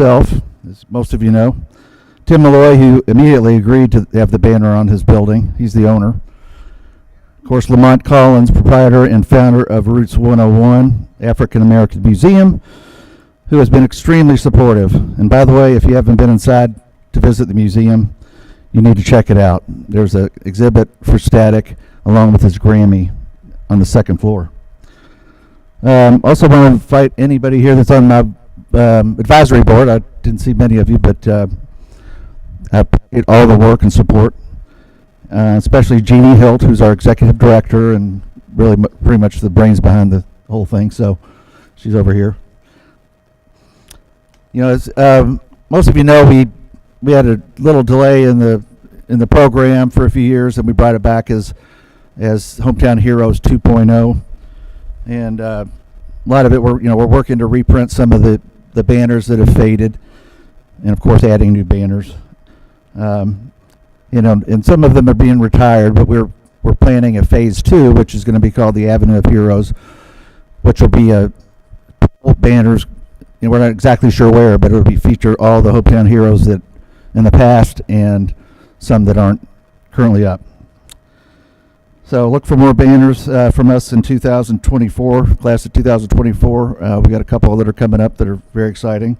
himself, as most of you know. Tim Malloy, who immediately agreed to have the banner on his building. He's the owner. Of course, Lamont Collins, proprietor and founder of Roots 101 African American Museum, who has been extremely supportive. And by the way, if you haven't been inside to visit the museum, you need to check it out. There's an exhibit for Static along with his Grammy on the second floor. Also want to invite anybody here that's on my advisory board. I didn't see many of you, but I appreciate all the work and support, especially Jeannie Hilt, who's our executive director and really pretty much the brains behind the whole thing. So she's over here. You know, as most of you know, we had a little delay in the program for a few years, and we brought it back as Hometown Heroes 2.0, and a lot of it we're working to reprint some of the banners that have faded, and of course adding new banners. And some of them are being retired, but we're planning a phase 2, which is going to be called the Avenue of Heroes, which will be banners. We're not exactly sure where, but it'll feature all the Hometown Heroes that in the past and some that aren't currently up. So look for more banners from us in 2024, class of 2024. We got a couple that are coming up that are very exciting.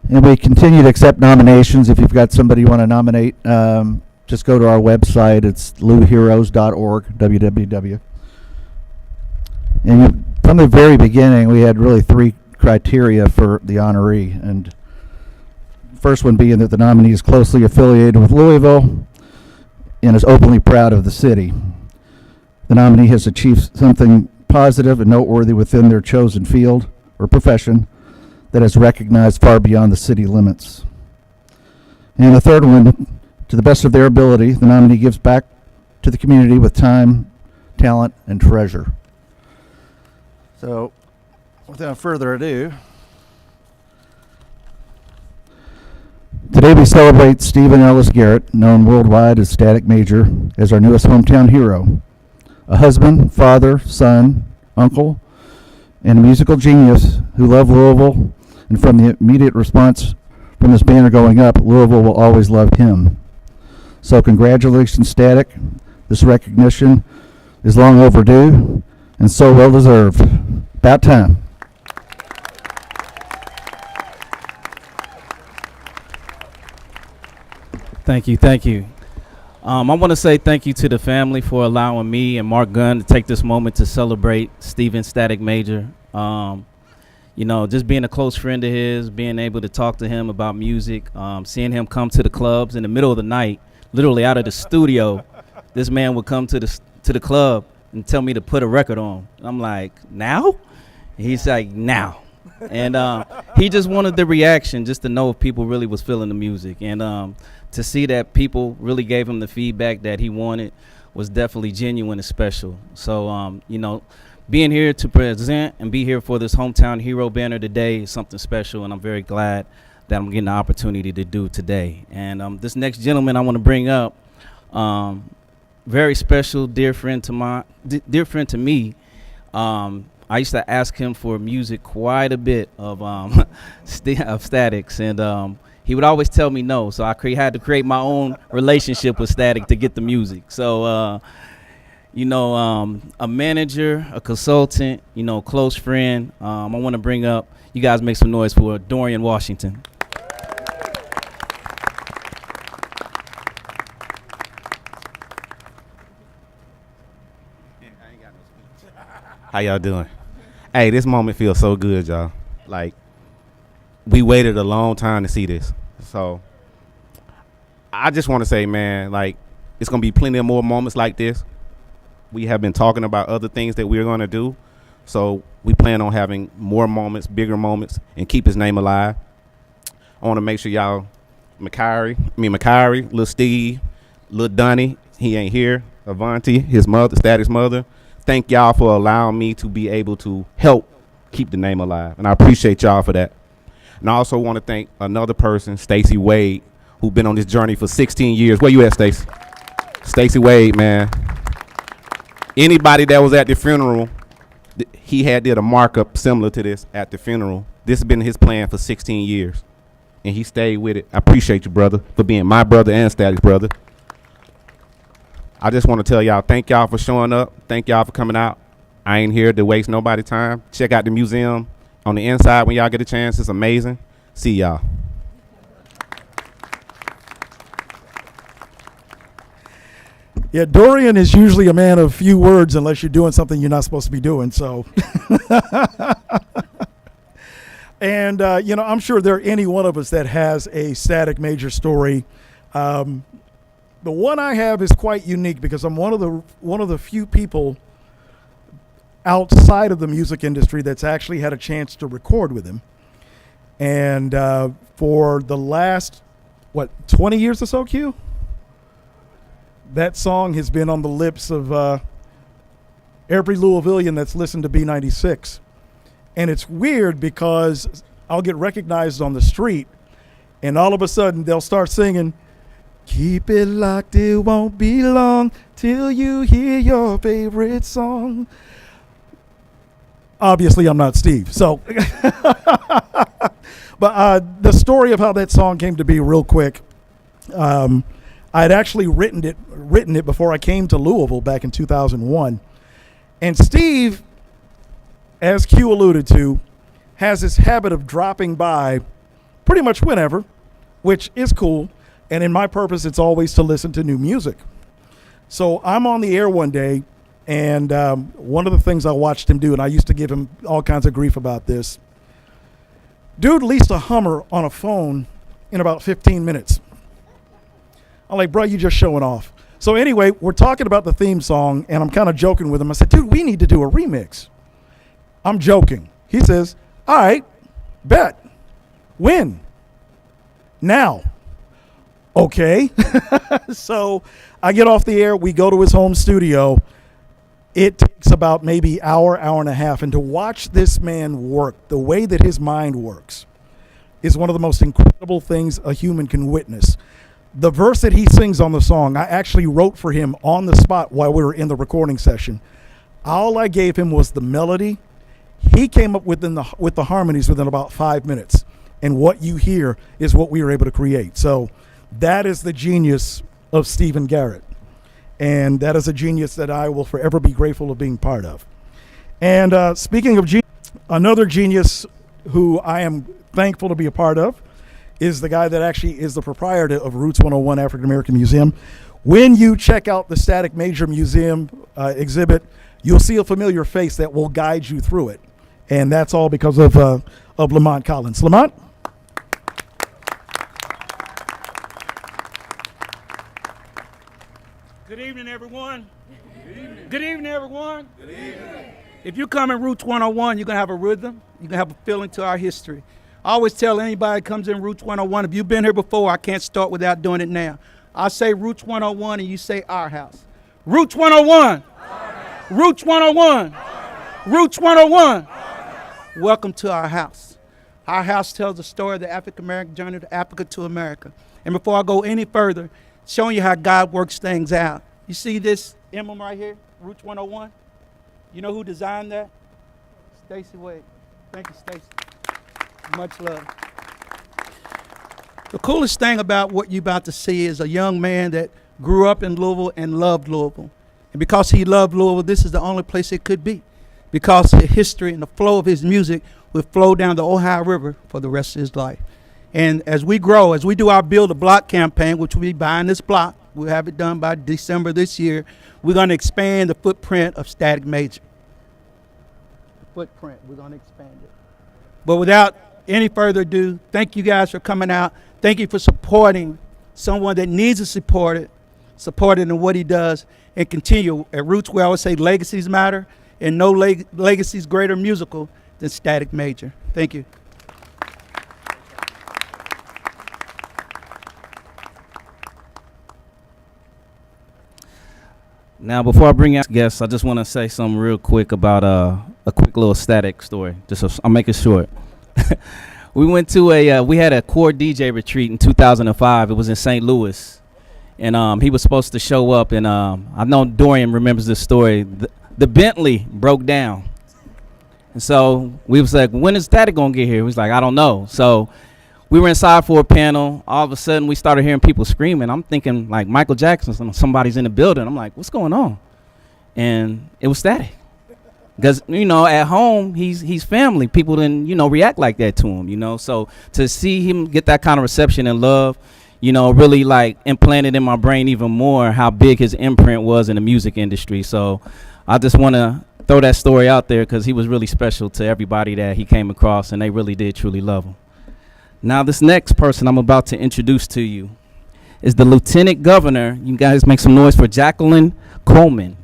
And we continue to accept nominations. If you've got somebody you want to nominate, just go to our website. It's louheroes.org, www. And from the very beginning, we had really 3 criteria for the honoree, and first one being that the nominee is closely affiliated with Louisville and is openly proud of the city. The nominee has achieved something positive and noteworthy within their chosen field or profession that is recognized far beyond the city limits. And the third one, to the best of their ability, the nominee gives back to the community with time, talent, and treasure. So, without further ado, today we celebrate Stephen Ellis Garrett, known worldwide as Static Major, as our newest hometown hero. A husband, father, son, uncle, and a musical genius who loved Louisville, and from the immediate response from this banner going up, Louisville will always love him. So congratulations, Static. This recognition is long overdue and so well deserved. About time. Thank you. I want to say thank you to the family for allowing me and Mark Gunn to take this moment to celebrate Stephen Static Major. Just being a close friend of his, being able to talk to him about music, seeing him come to the clubs in the middle of the night, literally out of the studio. This man would come to the club and tell me to put a record on. I'm like, now? He's like, now. And he just wanted the reaction, just to know if people really was feeling the music. And to see that people really gave him the feedback that he wanted was definitely genuine and special. So, being here to present and be here for this Hometown Hero banner today is something special, and I'm very glad that I'm getting the opportunity to do today. And this next gentleman I want to bring up, very special, dear friend to me. I used to ask him for music quite a bit of Static's, and he would always tell me no. So I had to create my own relationship with Static to get the music. So, a manager, a consultant, close friend. I want to bring up, you guys make some noise for Dorian Washington. How y'all doing? Hey, this moment feels so good, y'all. Like, we waited a long time to see this. So, I just want to say, man, like, it's going to be plenty of more moments like this. We have been talking about other things that we're going to do. So, we plan on having more moments, bigger moments, and keep his name alive. I want to make sure y'all, Makari, Lil Steve, Lil Dunny, he ain't here, Avanti, his mother, Static's mother. Thank y'all for allowing me to be able to help keep the name alive. And I appreciate y'all for that. And I also want to thank another person, Stacey Wade, who's been on this journey for 16 years. Where you at, Stacey? Stacey Wade, man. Anybody that was at the funeral, he did a markup similar to this at the funeral. This has been his plan for 16 years, and he stayed with it. I appreciate you, brother, for being my brother and Static's brother. I just want to tell y'all, thank y'all for showing up. Thank y'all for coming out. I ain't here to waste nobody's time. Check out the museum on the inside when y'all get a chance. It's amazing. See y'all. Yeah, Dorian is usually a man of few words unless you're doing something you're not supposed to be doing. So, and I'm sure there are any one of us that has a Static Major story. The one I have is quite unique because I'm one of the few people outside of the music industry that's actually had a chance to record with him. And for the last 20 years or so, Q? That song has been on the lips of every Louisvillian that's listened to B96. And it's weird because I'll get recognized on the street and all of a sudden they'll start singing, "Keep it locked, it won't be long till you hear your favorite song." Obviously, I'm not Steve. So, but the story of how that song came to be real quick. I had actually written it before I came to Louisville back in 2001. And Steve, as Q alluded to, has this habit of dropping by pretty much whenever, which is cool. And in my purpose, it's always to listen to new music. So I'm on the air one day, and one of the things I watched him do, and I used to give him all kinds of grief about this, dude leased a Hummer on a phone in about 15 minutes. I'm like, bro, you just showing off. So anyway, we're talking about the theme song, and I'm kind of joking with him. I said, dude, we need to do a remix. I'm joking. He says, all right, bet. When? Now. Okay. So I get off the air. We go to his home studio. It takes about maybe hour and a half. And to watch this man work, the way that his mind works, is one of the most incredible things a human can witness. The verse that he sings on the song, I actually wrote for him on the spot while we were in the recording session. All I gave him was the melody. He came up with the harmonies within about 5 minutes. And what you hear is what we were able to create. So that is the genius of Stephen Garrett. And that is a genius that I will forever be grateful of being part of. And speaking of genius, another genius who I am thankful to be a part of is the guy that actually is the proprietor of Roots 101 African American Museum. When you check out the Static Major Museum exhibit, you'll see a familiar face that will guide you through it. And that's all because of Lamont Collins. Lamont? Good evening, everyone. Good evening, everyone. Good evening. If you come in Roots 101, you're going to have a rhythm. You're going to have a feeling to our history. I always tell anybody that comes in Roots 101, if you've been here before, I can't start without doing it now. I say Roots 101 and you say our house. Roots 101. Roots 101. Roots 101. Welcome to our house. Our house tells the story of the African American journey to Africa to America. And before I go any further, showing you how God works things out. You see this emblem right here, Roots 101? You know who designed that? Stacy Wade. Thank you, Stacy. Much love. The coolest thing about what you're about to see is a young man that grew up in Louisville and loved Louisville. And because he loved Louisville, this is the only place it could be. Because his history and the flow of his music will flow down the Ohio River for the rest of his life. And as we grow, as we do our Build a Block campaign, which we'll be buying this block, we'll have it done by December this year, we're going to expand the footprint of Static Major. The footprint, we're going to expand it. But without any further ado, thank you guys for coming out. Thank you for supporting someone that needs to support it in what he does, and continue. At Roots, we always say legacies matter, and no legacy is greater musical than Static Major. Thank you. Now, before I bring out guests, I just want to say something real quick about a quick little Static story. I'll make it short. We went to we had a core DJ retreat in 2005. It was in St. Louis, and he was supposed to show up. And I know Dorian remembers this story. The Bentley broke down, And so we was like, when is Static gonna get here? He was like, I don't know. So we were inside for a panel. All of a sudden, we started hearing people screaming. I'm thinking like Michael Jackson, somebody's in the building. I'm like, what's going on? And it was Static. Because, you know, at home, he's family. People didn't, you know, react like that to him, you know. So to see him get that kind of reception and love, you know, really like implanted in my brain even more how big his imprint was in the music industry. So I just want to throw that story out there because he was really special to everybody that he came across, and they really did truly love him. Now, this next person I'm about to introduce to you is the Lieutenant Governor. You guys make some noise for Jacqueline Coleman.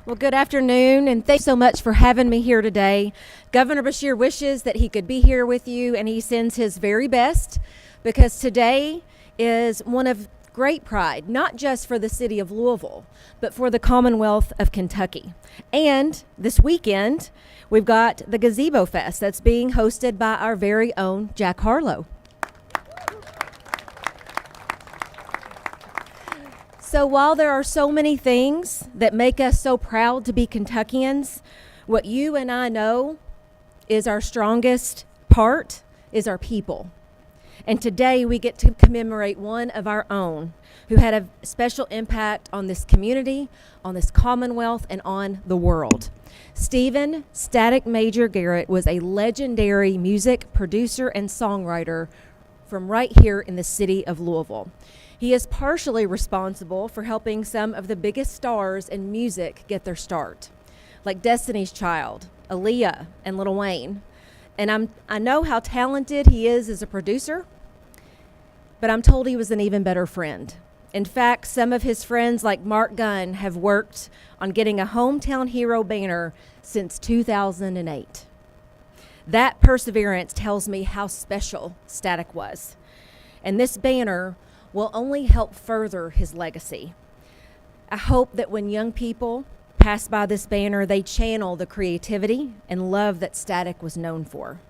Well, good afternoon, and thanks so much for having me here today. Governor Beshear wishes that he could be here with you, and he sends his very best because today is one of great pride, not just for the city of Louisville, but for the Commonwealth of Kentucky. And this weekend, we've got the Gazebo Fest that's being hosted by our very own Jack Harlow. So while there are so many things that make us so proud to be Kentuckians, what you and I know is our strongest part is our people. And today we get to commemorate one of our own who had a special impact on this community, on this Commonwealth, and on the world. Stephen Static Major Garrett was a legendary music producer and songwriter from right here in the city of Louisville. He is partially responsible for helping some of the biggest stars in music get their start, like Destiny's Child, Aaliyah, and Lil Wayne. And I know how talented he is as a producer, but I'm told he was an even better friend. In fact, some of his friends like Mark Gunn have worked on getting a Hometown Hero banner since 2008. That perseverance tells me how special Static was. And this banner will only help further his legacy. I hope that when young people pass by this banner, they channel the creativity and love that Static was known for.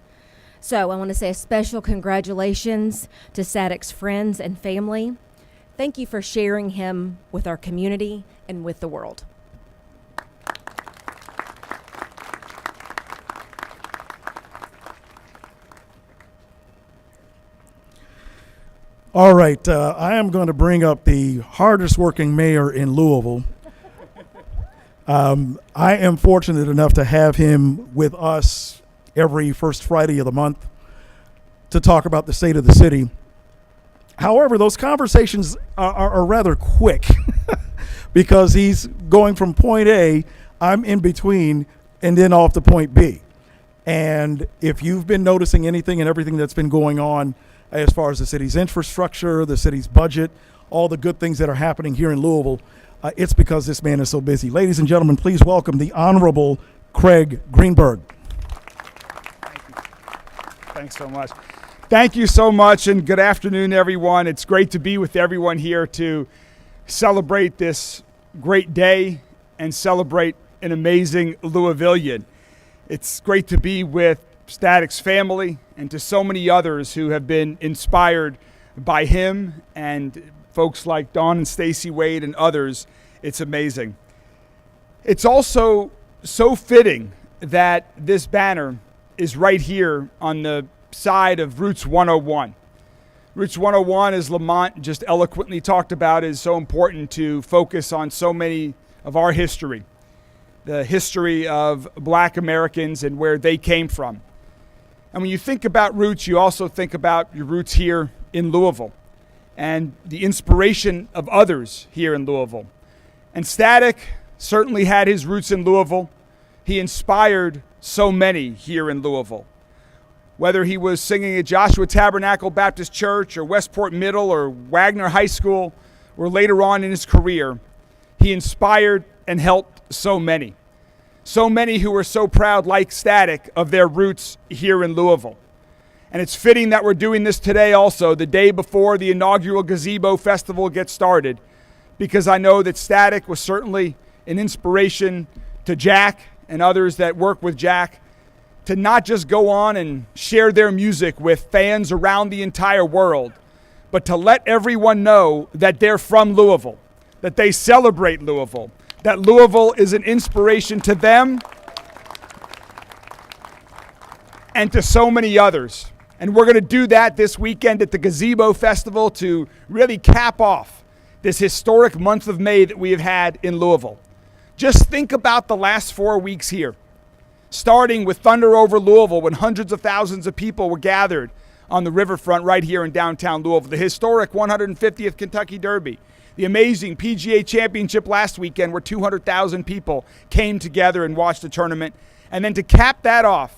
So I want to say a special congratulations to Static's friends and family. Thank you for sharing him with our community and with the world. All right, I am going to bring up the hardest working mayor in Louisville. I am fortunate enough to have him with us every first Friday of the month to talk about the state of the city. However, those conversations are rather quick because he's going from point A, I'm in between, and then off to point B. And if you've been noticing anything and everything that's been going on as far as the city's infrastructure, the city's budget, all the good things that are happening here in Louisville, it's because this man is so busy. Ladies and gentlemen, please welcome the Honorable Craig Greenberg. Thanks so much. Thank you so much, and good afternoon, everyone. It's great to be with everyone here to celebrate this great day and celebrate an amazing Louisvillian. It's great to be with Static's family and to so many others who have been inspired by him and folks like Dawn and Stacy Wade and others. It's amazing. It's also so fitting that this banner is right here on the side of Routes 101. Routes 101, as Lamont just eloquently talked about, is so important to focus on so many of our history, the history of Black Americans and where they came from. And when you think about roots, you also think about your roots here in Louisville and the inspiration of others here in Louisville. And Static certainly had his roots in Louisville. He inspired so many here in Louisville. Whether he was singing at Joshua Tabernacle Baptist Church or Westport Middle or Wagner High School, or later on in his career, he inspired and helped so many. So many who were so proud, like Static, of their roots here in Louisville. And it's fitting that we're doing this today also, the day before the inaugural Gazebo Festival gets started, because I know that Static was certainly an inspiration to Jack and others that work with Jack to not just go on and share their music with fans around the entire world, but to let everyone know that they're from Louisville, that they celebrate Louisville, that Louisville is an inspiration to them and to so many others. And we're going to do that this weekend at the Gazebo Festival to really cap off this historic month of May that we have had in Louisville. Just think about the last 4 weeks here, starting with Thunder over Louisville when hundreds of thousands of people were gathered on the riverfront right here in downtown Louisville, the historic 150th Kentucky Derby, the amazing PGA Championship last weekend where 200,000 people came together and watched the tournament, and then to cap that off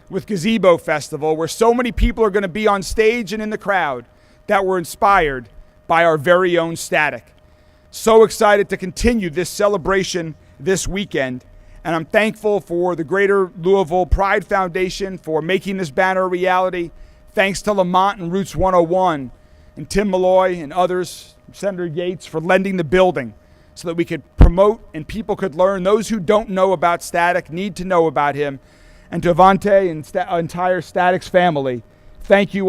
with Gazebo Festival, where so many people are going to be on stage and in the crowd that were inspired by our very own Static. So excited to continue this celebration this weekend, and I'm thankful for the Greater Louisville Pride Foundation for making this banner a reality. Thanks to Lamont and Roots 101 and Tim Malloy and others, Senator Yates, for lending the building so that we could promote and people could learn. Those who don't know about Static need to know about him. And to Avante and entire Static's family, thank you